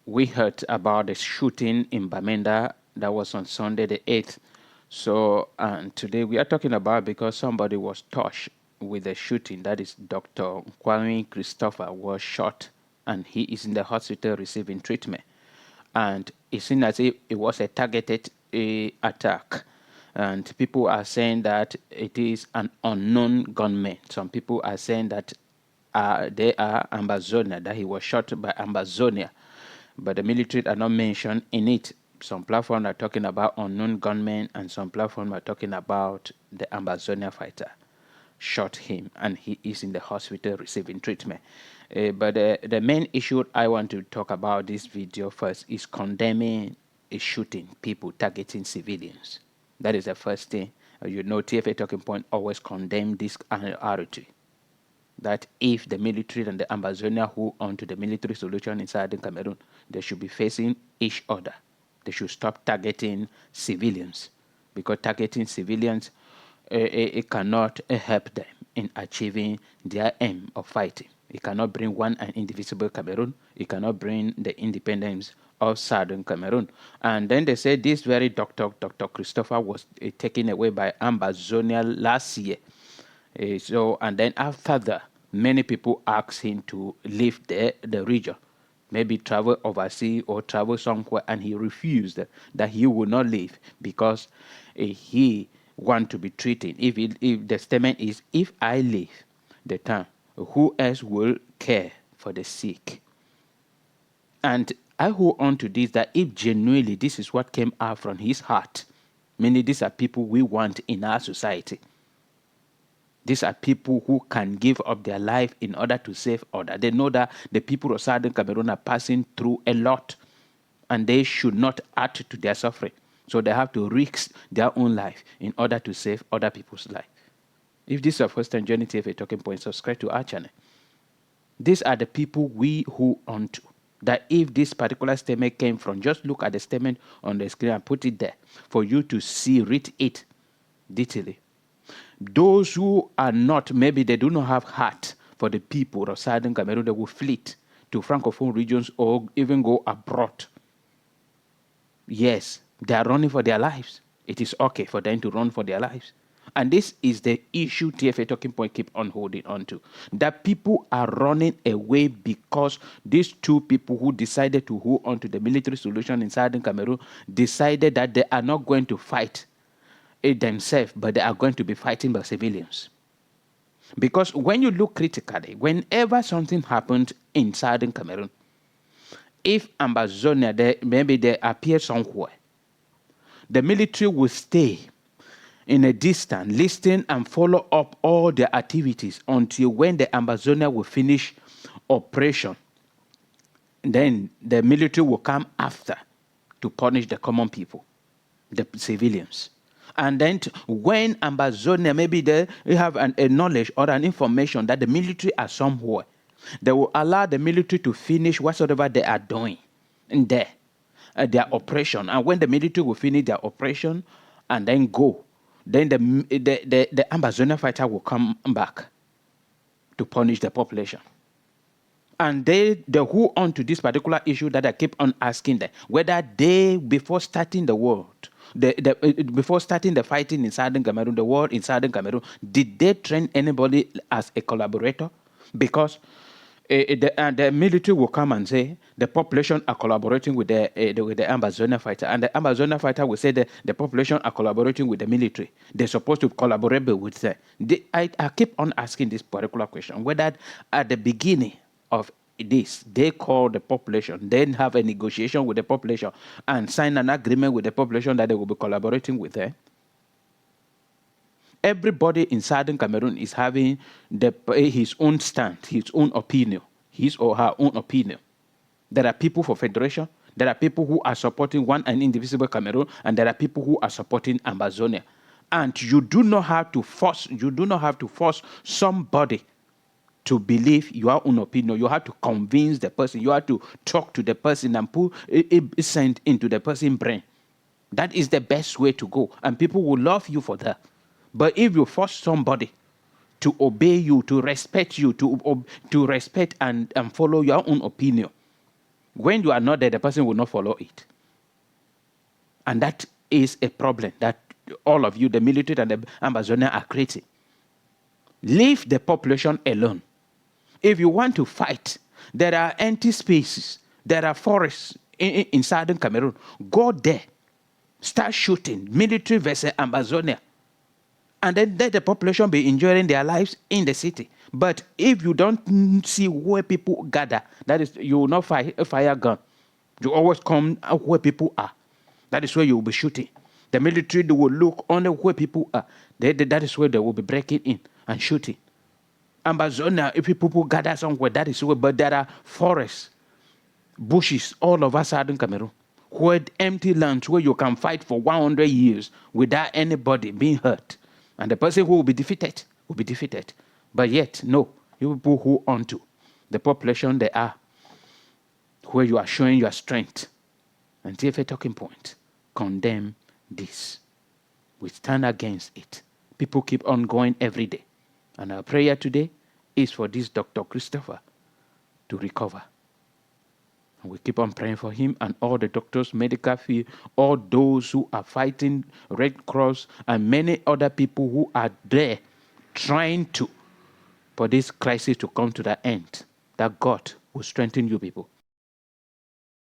we heard about the shooting in Bamenda that was on Sunday the 8th. So, and today we are talking about because somebody was touched with the shooting. That is Dr. Kwame Christopher was shot and he is in the hospital receiving treatment. And it seems as if it was a targeted attack. And people are saying that it is an unknown gunman. Some people are saying that they are Ambazonia, that he was shot by Ambazonia. But the military are not mentioned in it. Some platforms are talking about unknown gunmen, and some platforms are talking about the Ambazonia fighter shot him, and he is in the hospital receiving treatment. But the main issue I want to talk about this video first is condemning a shooting, people targeting civilians. That is the first thing. You know, TFA Talking Point always condemn this attitude. That if the military and the Ambazonia who onto the military solution in Southern Cameroon, they should be facing each other. They should stop targeting civilians, because targeting civilians it cannot help them in achieving their aim of fighting. It cannot bring one and indivisible Cameroon. It cannot bring the independence of Southern Cameroon. And then they said this very Dr. Christopher was taken away by Ambazonia last year. And then after that, many people asked him to leave the region, maybe travel overseas or travel somewhere, and he refused that he would not leave because he want to be treated. If the statement is, if I leave the town, who else will care for the sick? And I hold on to this, that if genuinely this is what came out from his heart, meaning these are people we want in our society. These are people who can give up their life in order to save others. They know that the people of Southern Cameroon are passing through a lot, and they should not add to their suffering. So they have to risk their own life in order to save other people's life. If this is your first time joining TFA Talking Point, subscribe to our channel. These are the people we hold on to. That if this particular statement came from, just look at the statement on the screen and put it there for you to see, read it detailedly. Those who are not, maybe they do not have heart for the people of Southern Cameroon, they will flee to Francophone regions or even go abroad. Yes, they are running for their lives. It is okay for them to run for their lives. And this is the issue TFA Talking Point keep on holding on to. That people are running away because these two people who decided to hold on to the military solution in Southern Cameroon decided that they are not going to fight it themselves, but they are going to be fighting by civilians. Because when you look critically, whenever something happened in Southern Cameroon, if Ambazonia, maybe they appear somewhere, the military will stay in a distance, listen and follow up all their activities until when the Ambazonia will finish operation. Then the military will come after to punish the common people, the civilians. And then when Ambazonia, maybe they have a knowledge or an information that the military are somewhere, they will allow the military to finish whatsoever they are doing in there, their operation. And when the military will finish their operation and then go, then the Ambazonia fighter will come back to punish the population. And they hold on to this particular issue that I keep on asking them, whether they, before starting the war, before starting the fighting in Southern Cameroon, the war in Southern Cameroon, did they train anybody as a collaborator? Because the military will come and say the population are collaborating with the Ambazonia fighter, and the Ambazonia fighter will say that the population are collaborating with the military. They're supposed to collaborate with them. I keep on asking this particular question, whether at the beginning of this, they call the population, then have a negotiation with the population and sign an agreement with the population that they will be collaborating with them. Everybody in Southern Cameroon is having his own stand, his own opinion, his or her own opinion. There are people for federation, there are people who are supporting one and indivisible Cameroon, and there are people who are supporting Ambazonia. And you do not have to force somebody to believe your own opinion. You have to convince the person. You have to talk to the person and put it sent into the person's brain. That is the best way to go. And people will love you for that. But if you force somebody to obey you, to respect you, to respect and follow your own opinion, When you are not there, the person will not follow it. And that is a problem that all of you, the military and the Amazonian, are creating. Leave the population alone. If you want to fight, there are empty spaces. There are forests in Southern Cameroon. Go there. Start shooting. Military versus Amazonia. And then let the population be enjoying their lives in the city. But if you don't see where people gather, that is, you will not fire a gun. You always come where people are. That is where you will be shooting. The military, they will look only where people are. That is where they will be breaking in and shooting. Amazonia, if people gather somewhere, that is where, but there are forests, bushes all over Southern Cameroon, where empty lands where you can fight for 100 years without anybody being hurt. And the person who will be defeated will be defeated. But yet, no, you people who onto the population they are, where you are showing your strength. And if a talking point, condemn this. We stand against it. People keep on going every day. And our prayer today is for this Dr. Christopher to recover. And we keep on praying for him and all the doctors, medical field, all those who are fighting, Red Cross, and many other people who are there trying to, for this crisis to come to the end, that God will strengthen you people.